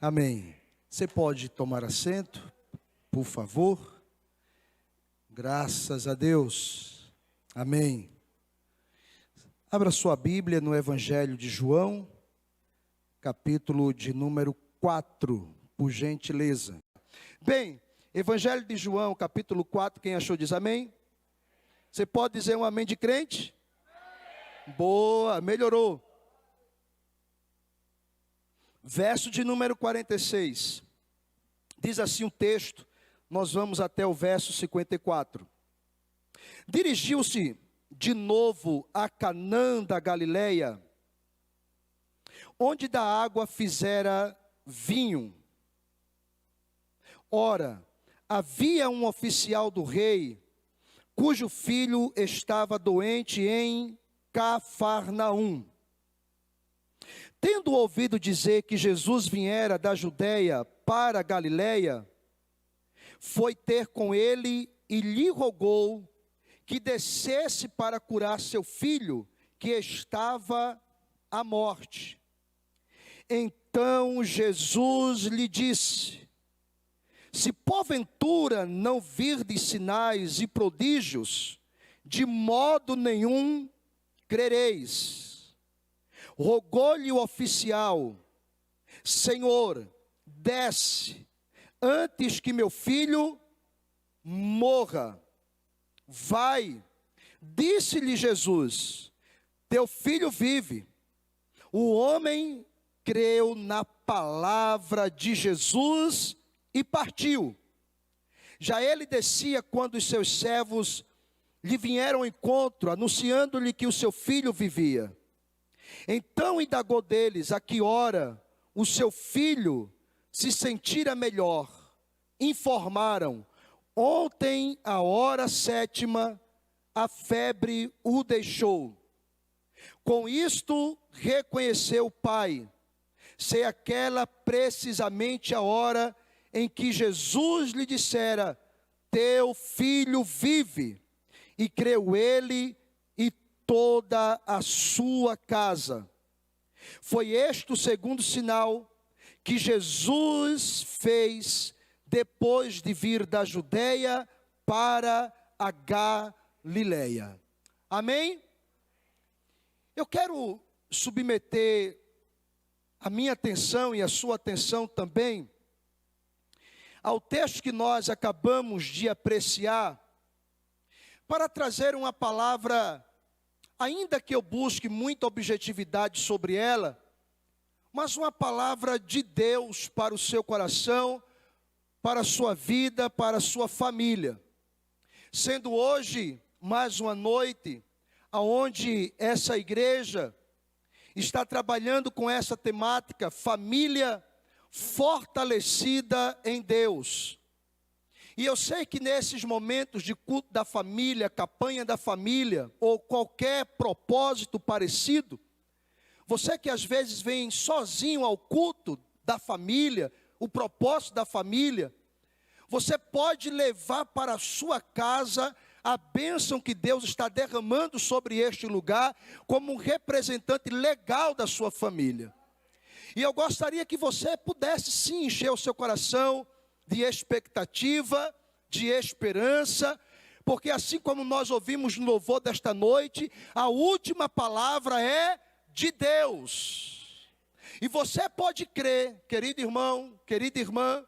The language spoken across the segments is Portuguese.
Amém. Você pode tomar assento, por favor? Graças a Deus. Amém. Abra sua Bíblia no Evangelho de João, capítulo de número 4, por gentileza. Bem, Evangelho de João, capítulo 4, quem achou diz amém? Você pode dizer um amém de crente? Amém. Boa, melhorou. Verso de número 46, diz assim o texto, nós vamos até o verso 54. Dirigiu-se de novo a Canaã da Galileia, onde da água fizera vinho. Ora, havia um oficial do rei, cujo filho estava doente em Cafarnaum. Tendo ouvido dizer que Jesus viera da Judeia para a Galileia, foi ter com ele e lhe rogou que descesse para curar seu filho, que estava à morte. Então Jesus lhe disse: se porventura não virdes sinais e prodígios, de modo nenhum crereis. Rogou-lhe o oficial: Senhor, desce, antes que meu filho morra. Vai, disse-lhe Jesus, teu filho vive. O homem creu na palavra de Jesus e partiu. Já ele descia quando os seus servos lhe vieram ao encontro, anunciando-lhe que o seu filho vivia. Então indagou deles a que hora o seu filho se sentira melhor. Informaram: ontem, à hora 7ª, a febre o deixou. Com isto reconheceu o pai, ser aquela precisamente a hora em que Jesus lhe dissera: teu filho vive. E creu ele e toda a sua casa. Foi este o segundo sinal que Jesus fez depois de vir da Judeia para a Galileia. Amém? Eu quero submeter a minha atenção e a sua atenção também ao texto que nós acabamos de apreciar, para trazer uma palavra, ainda que eu busque muita objetividade sobre ela, mas uma palavra de Deus para o seu coração, para a sua vida, para a sua família. Sendo hoje mais uma noite, onde essa igreja está trabalhando com essa temática, família fortalecida em Deus. E eu sei que nesses momentos de culto da família, campanha da família, ou qualquer propósito parecido, você que às vezes vem sozinho ao culto da família, o propósito da família, você pode levar para a sua casa a bênção que Deus está derramando sobre este lugar, como um representante legal da sua família. E eu gostaria que você pudesse sim encher o seu coração de expectativa, de esperança, porque assim como nós ouvimos no louvor desta noite, a última palavra é de Deus. E você pode crer, querido irmão, querida irmã,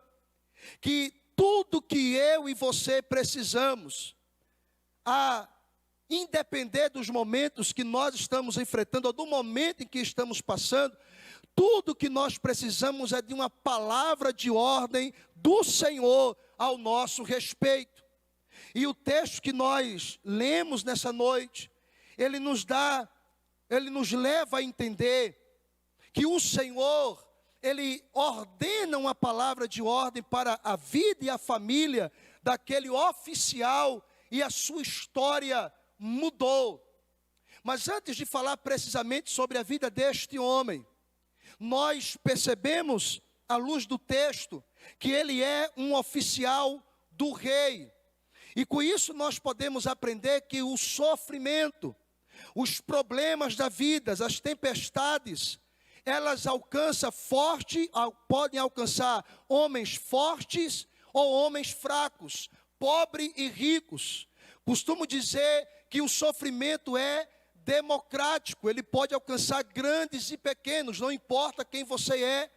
que tudo que eu e você precisamos, a independer dos momentos que nós estamos enfrentando, ou do momento em que estamos passando, tudo que nós precisamos é de uma palavra de ordem do Senhor ao nosso respeito. E o texto que nós lemos nessa noite, ele nos leva a entender que o Senhor, ele ordena uma palavra de ordem para a vida e a família daquele oficial, e a sua história mudou. Mas antes de falar precisamente sobre a vida deste homem, nós percebemos, à luz do texto, que ele é um oficial do rei. E com isso nós podemos aprender que o sofrimento, os problemas da vida, as tempestades, elas podem alcançar homens fortes ou homens fracos, pobres e ricos. Costumo dizer que o sofrimento é democrático, ele pode alcançar grandes e pequenos, não importa quem você é,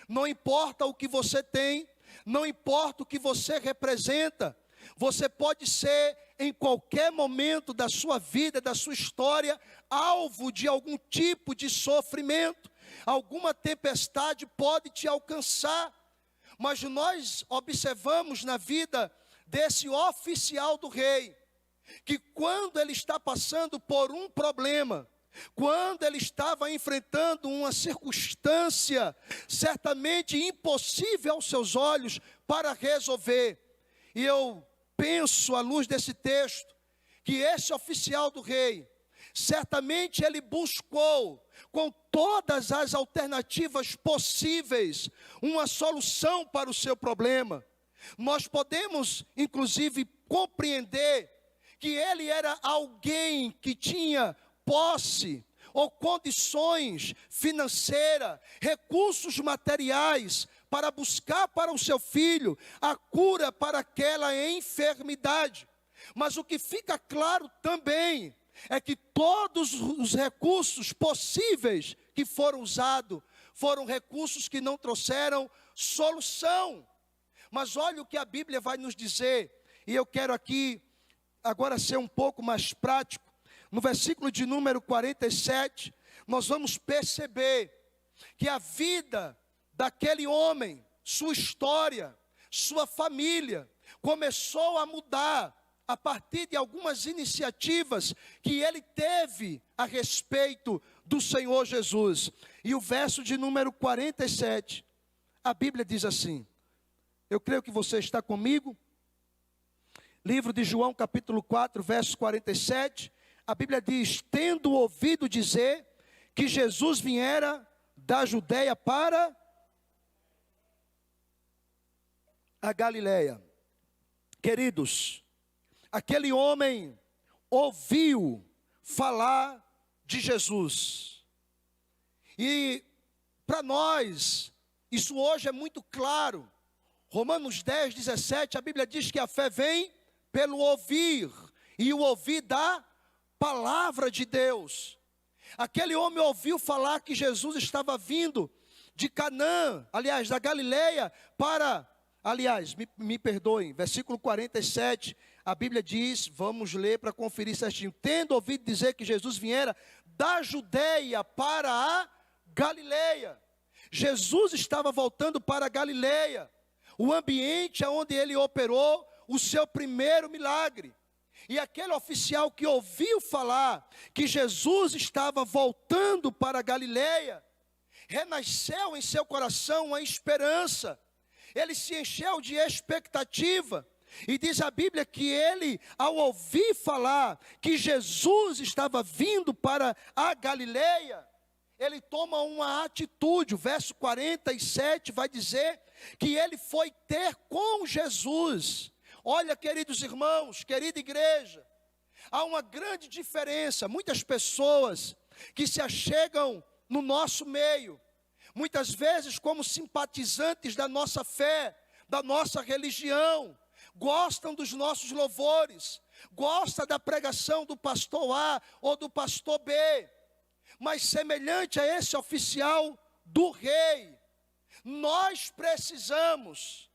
não importa o que você tem, não importa o que você representa. Você pode ser, em qualquer momento da sua vida, da sua história, alvo de algum tipo de sofrimento. Alguma tempestade pode te alcançar. Mas nós observamos na vida desse oficial do rei, que quando ele está passando por um problema, quando ele estava enfrentando uma circunstância certamente impossível aos seus olhos para resolver, e eu penso à luz desse texto, que esse oficial do rei, certamente ele buscou, com todas as alternativas possíveis, uma solução para o seu problema. Nós podemos, inclusive, compreender que ele era alguém que tinha posse ou condições financeiras, recursos materiais, para buscar para o seu filho a cura para aquela enfermidade. Mas o que fica claro também é que todos os recursos possíveis que foram usados, foram recursos que não trouxeram solução. Mas olha o que a Bíblia vai nos dizer, e eu quero aqui agora ser um pouco mais prático. No versículo de número 47, nós vamos perceber que a vida daquele homem, sua história, sua família, começou a mudar a partir de algumas iniciativas que ele teve a respeito do Senhor Jesus. E o verso de número 47, a Bíblia diz assim, eu creio que você está comigo, livro de João capítulo 4, verso 47, a Bíblia diz, tendo ouvido dizer que Jesus viera da Judeia para a Galileia. Queridos, aquele homem ouviu falar de Jesus. E para nós, isso hoje é muito claro. Romanos 10, 17, a Bíblia diz que a fé vem pelo ouvir, e o ouvir da palavra de Deus. Aquele homem ouviu falar que Jesus estava vindo de Canaã, aliás, da Galileia, me perdoem, versículo 47, a Bíblia diz, vamos ler para conferir certinho, tendo ouvido dizer que Jesus viera da Judeia para a Galileia. Jesus estava voltando para a Galileia, o ambiente onde ele operou o seu primeiro milagre. E aquele oficial que ouviu falar que Jesus estava voltando para a Galileia, renasceu em seu coração uma esperança. Ele se encheu de expectativa. E diz a Bíblia que ele, ao ouvir falar que Jesus estava vindo para a Galileia, ele toma uma atitude. O verso 47 vai dizer que ele foi ter com Jesus. Olha, queridos irmãos, querida igreja, há uma grande diferença. Muitas pessoas que se achegam no nosso meio, muitas vezes como simpatizantes da nossa fé, da nossa religião, gostam dos nossos louvores, gostam da pregação do pastor A ou do pastor B, mas semelhante a esse oficial do rei, nós precisamos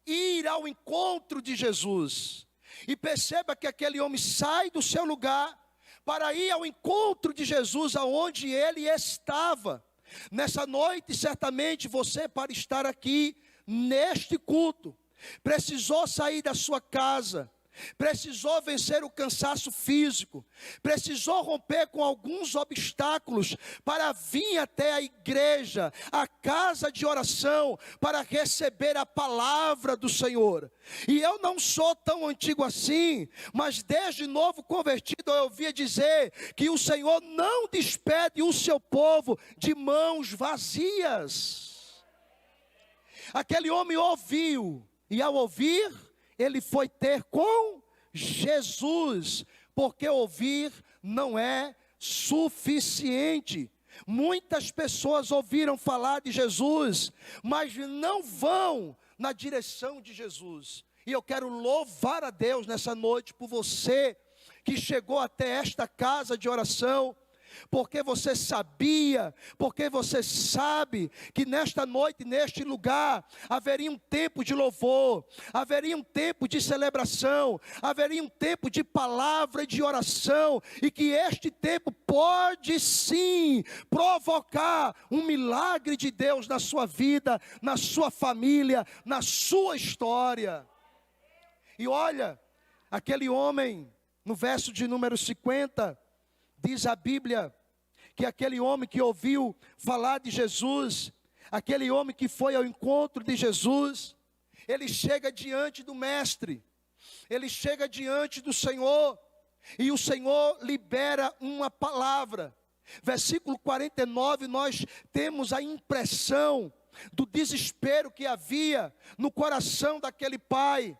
ir ao encontro de Jesus. E perceba que aquele homem sai do seu lugar para ir ao encontro de Jesus aonde ele estava. Nessa noite, certamente você, para estar aqui neste culto, precisou sair da sua casa, precisou vencer o cansaço físico, precisou romper com alguns obstáculos para vir até a igreja, a casa de oração, para receber a palavra do Senhor. E eu não sou tão antigo assim, mas desde novo convertido eu ouvia dizer que o Senhor não despede o seu povo de mãos vazias. Aquele homem ouviu, e ao ouvir, ele foi ter com Jesus, porque ouvir não é suficiente. Muitas pessoas ouviram falar de Jesus, mas não vão na direção de Jesus. E eu quero louvar a Deus nessa noite por você que chegou até esta casa de oração, porque você sabia, porque você sabe que nesta noite, neste lugar, haveria um tempo de louvor, haveria um tempo de celebração, haveria um tempo de palavra e de oração, e que este tempo pode sim provocar um milagre de Deus na sua vida, na sua família, na sua história. E olha, aquele homem, no verso de número 50, diz a Bíblia, que aquele homem que ouviu falar de Jesus, aquele homem que foi ao encontro de Jesus, ele chega diante do Mestre, ele chega diante do Senhor, e o Senhor libera uma palavra. Versículo 49, nós temos a impressão do desespero que havia no coração daquele pai.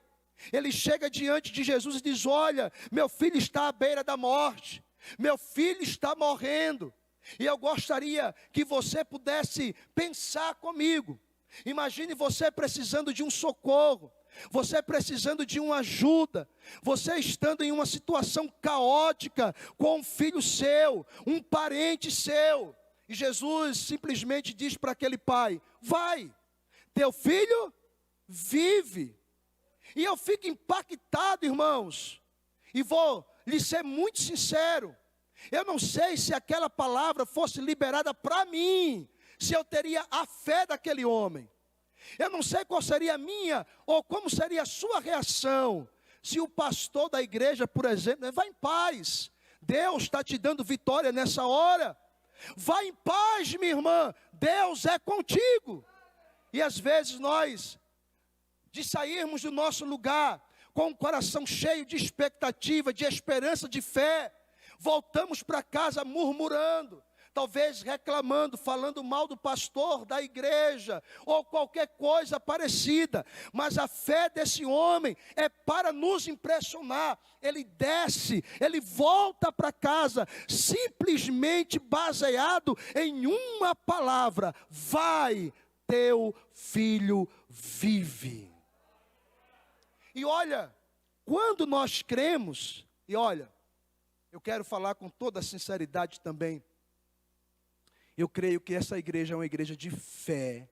Ele chega diante de Jesus e diz: olha, meu filho está à beira da morte, meu filho está morrendo. E eu gostaria que você pudesse pensar comigo. Imagine você precisando de um socorro, você precisando de uma ajuda, você estando em uma situação caótica com um filho seu, um parente seu. E Jesus simplesmente diz para aquele pai: vai, teu filho vive. E eu fico impactado, irmãos, e vou lhe ser muito sincero. Eu não sei se aquela palavra fosse liberada para mim, se eu teria a fé daquele homem. Eu não sei qual seria a minha, ou como seria a sua reação, se o pastor da igreja, por exemplo, vai em paz, Deus está te dando vitória nessa hora. Vai em paz, minha irmã, Deus é contigo. E às vezes nós, de sairmos do nosso lugar, com o coração cheio de expectativa, de esperança, de fé, voltamos para casa murmurando, talvez reclamando, falando mal do pastor da igreja, ou qualquer coisa parecida. Mas a fé desse homem é para nos impressionar. Ele desce, ele volta para casa, simplesmente baseado em uma palavra: vai, teu filho vive. E olha, quando nós cremos, e olha, eu quero falar com toda a sinceridade também, eu creio que essa igreja é uma igreja de fé,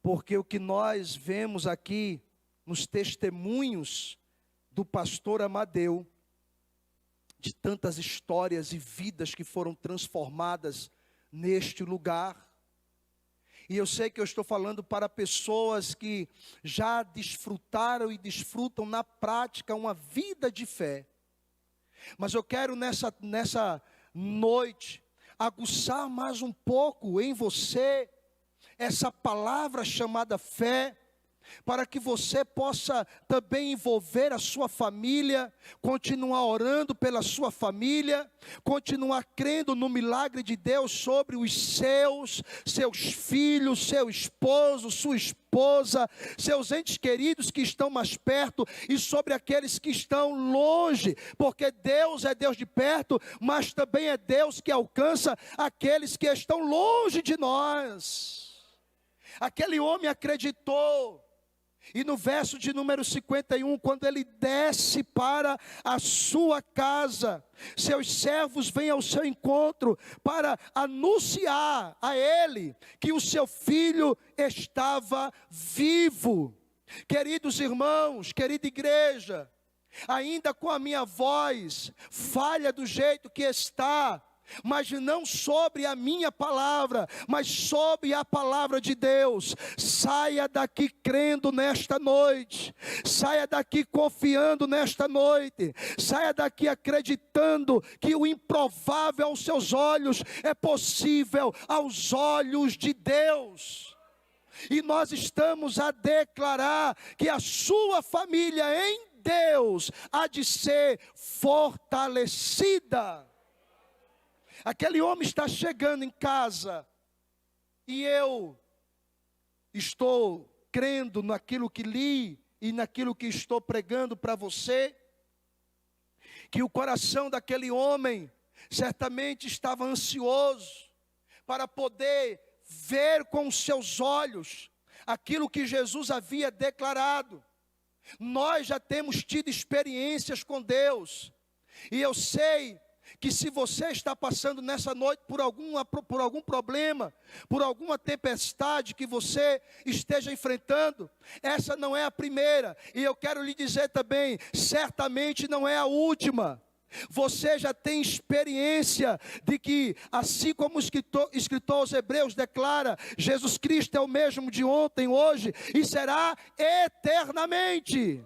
porque o que nós vemos aqui, nos testemunhos do pastor Amadeu, de tantas histórias e vidas que foram transformadas neste lugar, e eu sei que eu estou falando para pessoas que já desfrutaram e desfrutam na prática uma vida de fé. Mas eu quero nessa noite aguçar mais um pouco em você essa palavra chamada fé, para que você possa também envolver a sua família, continuar orando pela sua família, continuar crendo no milagre de Deus sobre os seus filhos, seu esposo, sua esposa, seus entes queridos que estão mais perto, e sobre aqueles que estão longe, porque Deus é Deus de perto, mas também é Deus que alcança aqueles que estão longe de nós. Aquele homem acreditou. E no verso de número 51, quando ele desce para a sua casa, seus servos vêm ao seu encontro para anunciar a ele que o seu filho estava vivo. Queridos irmãos, querida igreja, ainda com a minha voz falha do jeito que está, mas não sobre a minha palavra, mas sobre a palavra de Deus. Saia daqui crendo nesta noite, saia daqui confiando nesta noite, saia daqui acreditando que o improvável aos seus olhos é possível aos olhos de Deus. E nós estamos a declarar que a sua família em Deus há de ser fortalecida. Aquele homem está chegando em casa, e eu estou crendo naquilo que li e naquilo que estou pregando para você, que o coração daquele homem certamente estava ansioso, para poder ver com os seus olhos aquilo que Jesus havia declarado. Nós já temos tido experiências com Deus, e eu sei que se você está passando nessa noite por algum problema, por alguma tempestade que você esteja enfrentando, essa não é a primeira, e eu quero lhe dizer também, certamente não é a última. Você já tem experiência de que, assim como o escritor aos Hebreus declara, Jesus Cristo é o mesmo de ontem, hoje e será eternamente.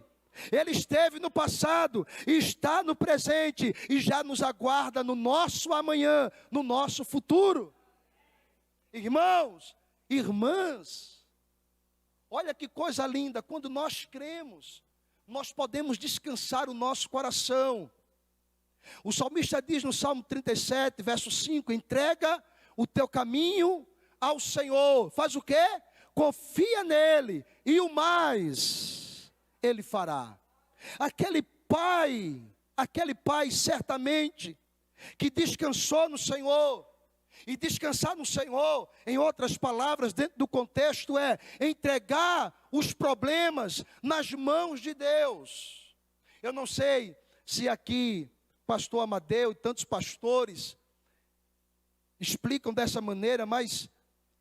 Ele esteve no passado, está no presente e já nos aguarda no nosso amanhã, no nosso futuro. Irmãos, irmãs, olha que coisa linda, quando nós cremos, nós podemos descansar o nosso coração. O salmista diz no Salmo 37, verso 5, entrega o teu caminho ao Senhor. Faz o quê? Confia nele e o mais ele fará. Aquele pai certamente, que descansou no Senhor. E descansar no Senhor, em outras palavras, dentro do contexto, é entregar os problemas nas mãos de Deus. Eu não sei se aqui pastor Amadeu e tantos pastores explicam dessa maneira, mas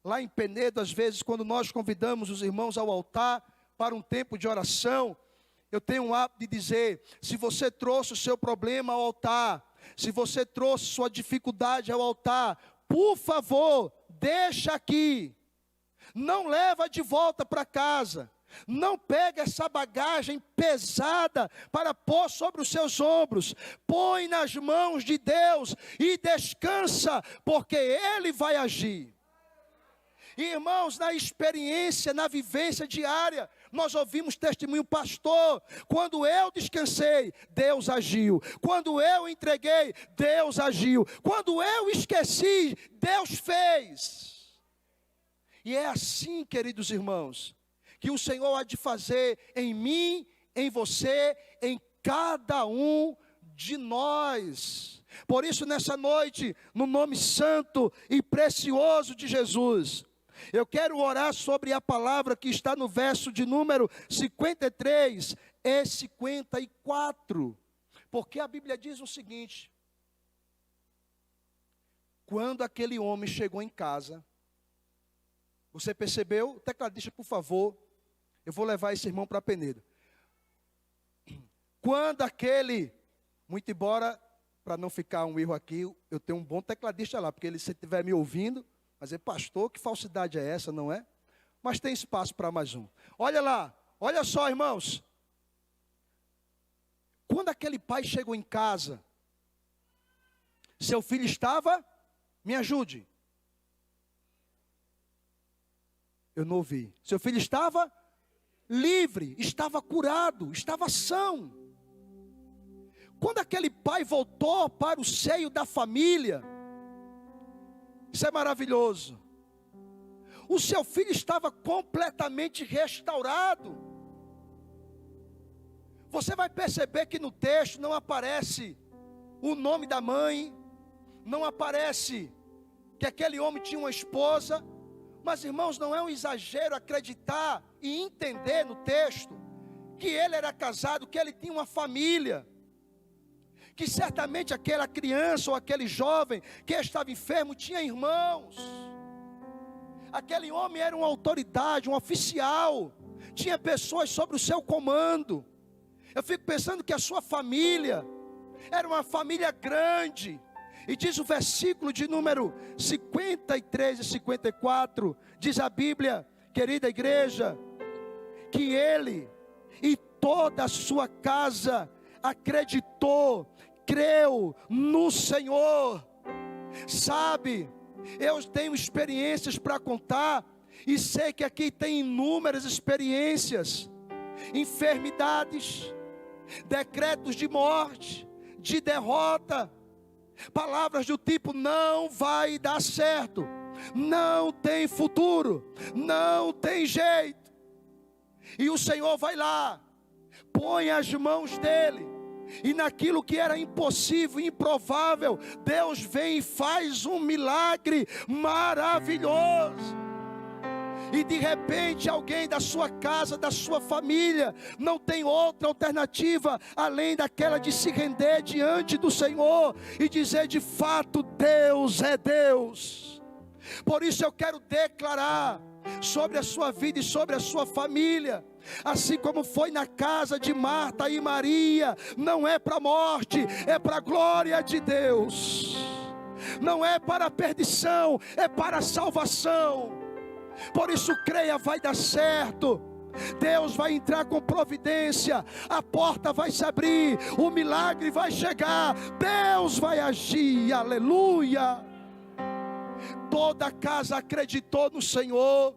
lá em Penedo, às vezes, quando nós convidamos os irmãos ao altar para um tempo de oração, eu tenho um hábito de dizer: se você trouxe o seu problema ao altar, se você trouxe sua dificuldade ao altar, por favor, deixa aqui, não leva de volta para casa. Não pega essa bagagem pesada para pôr sobre os seus ombros. Põe nas mãos de Deus e descansa, porque Ele vai agir. Irmãos, na experiência, na vivência diária, nós ouvimos testemunho: pastor, quando eu descansei, Deus agiu. Quando eu entreguei, Deus agiu. Quando eu esqueci, Deus fez. E é assim, queridos irmãos, que o Senhor há de fazer em mim, em você, em cada um de nós. Por isso, nessa noite, no nome santo e precioso de Jesus, eu quero orar sobre a palavra que está no verso de número 53 e 54. Porque a Bíblia diz o seguinte: quando aquele homem chegou em casa, você percebeu? Tecladista, por favor. Eu vou levar esse irmão para Penedo. Quando aquele, muito embora, para não ficar um erro aqui, eu tenho um bom tecladista lá, porque ele, se estiver me ouvindo, vai dizer: pastor, que falsidade é essa, não é? Mas tem espaço para mais um. Olha lá, olha só, irmãos. Quando aquele pai chegou em casa, seu filho estava, me ajude. Eu não ouvi. Seu filho estava livre, estava curado, estava são. Quando aquele pai voltou para o seio da família, isso é maravilhoso. O seu filho estava completamente restaurado. Você vai perceber que no texto não aparece o nome da mãe, não aparece que aquele homem tinha uma esposa. Mas, irmãos, não é um exagero acreditar e entender no texto que ele era casado, que ele tinha uma família, que certamente aquela criança ou aquele jovem que estava enfermo tinha irmãos. Aquele homem era uma autoridade, um oficial, tinha pessoas sobre o seu comando. Eu fico pensando que a sua família era uma família grande. E diz o versículo de número 53 e 54, diz a Bíblia, querida igreja, que ele e toda a sua casa acreditou, creu no Senhor. Sabe, eu tenho experiências para contar, e sei que aqui tem inúmeras experiências, enfermidades, decretos de morte, de derrota, palavras do tipo: não vai dar certo, não tem futuro, não tem jeito. E o Senhor vai lá, põe as mãos dele E naquilo que era impossível, improvável, Deus vem e faz um milagre maravilhoso. E de repente alguém da sua casa, da sua família, não tem outra alternativa além daquela de se render diante do Senhor e dizer: de fato Deus é Deus. Por isso eu quero declarar sobre a sua vida e sobre a sua família, assim como foi na casa de Marta e Maria, não é para a morte, é para a glória de Deus. Não é para a perdição, é para a salvação. Por isso creia, vai dar certo. Deus vai entrar com providência, a porta vai se abrir, o milagre vai chegar, Deus vai agir, aleluia. Toda a casa acreditou no Senhor.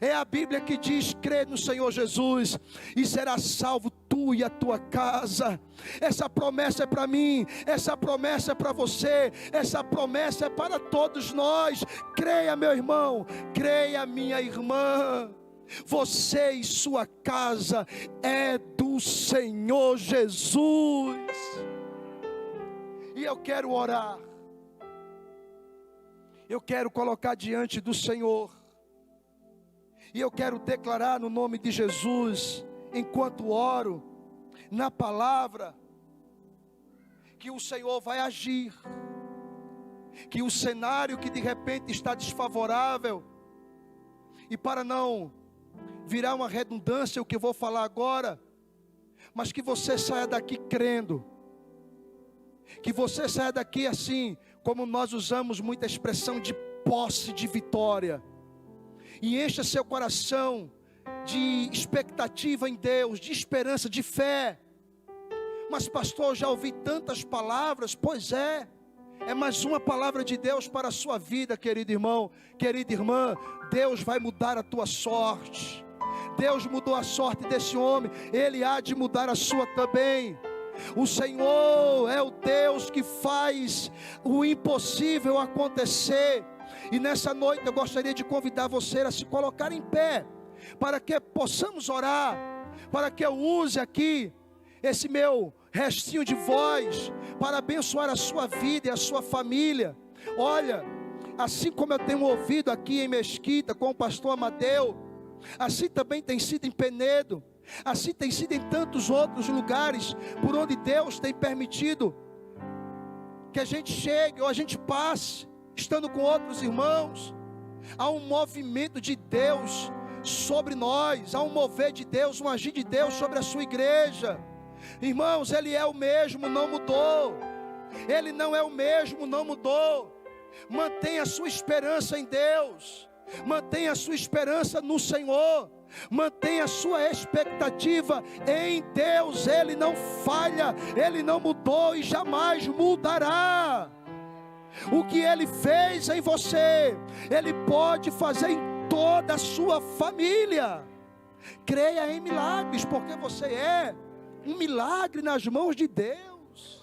É a Bíblia que diz: crê no Senhor Jesus e será salvo tu e a tua casa. Essa promessa é para mim, essa promessa é para você, essa promessa é para todos nós. Creia, meu irmão, creia, minha irmã. Você e sua casa é do Senhor Jesus. E eu quero orar, eu quero colocar diante do Senhor, e eu quero declarar no nome de Jesus, enquanto oro, na palavra, que o Senhor vai agir, que o cenário que de repente está desfavorável, e para não virar uma redundância o que eu vou falar agora, mas que você saia daqui crendo, que você saia daqui assim, como nós usamos muita expressão de posse de vitória, e encha seu coração de expectativa em Deus, de esperança, de fé. Mas pastor, eu já ouvi tantas palavras. Pois é mais uma palavra de Deus para a sua vida, querido irmão, querida irmã. Deus vai mudar a tua sorte. Deus mudou a sorte desse homem, Ele há de mudar a sua também. O Senhor é o Deus que faz o impossível acontecer. E nessa noite eu gostaria de convidar você a se colocar em pé, para que possamos orar, para que eu use aqui esse meu restinho de voz, para abençoar a sua vida e a sua família. Olha, assim como eu tenho ouvido aqui em Mesquita com o pastor Amadeu, assim também tem sido em Penedo, assim tem sido em tantos outros lugares, por onde Deus tem permitido que a gente chegue ou a gente passe, estando com outros irmãos. Há um movimento de Deus sobre nós, há um mover de Deus, um agir de Deus sobre a sua igreja. Irmãos, Ele é o mesmo, não mudou. Ele não é o mesmo, não mudou. Mantenha a sua esperança em Deus, mantenha a sua esperança no Senhor, mantenha a sua expectativa em Deus. Ele não falha, Ele não mudou e jamais mudará. O que Ele fez em você, Ele pode fazer em toda a sua família. Creia em milagres, porque você é um milagre nas mãos de Deus.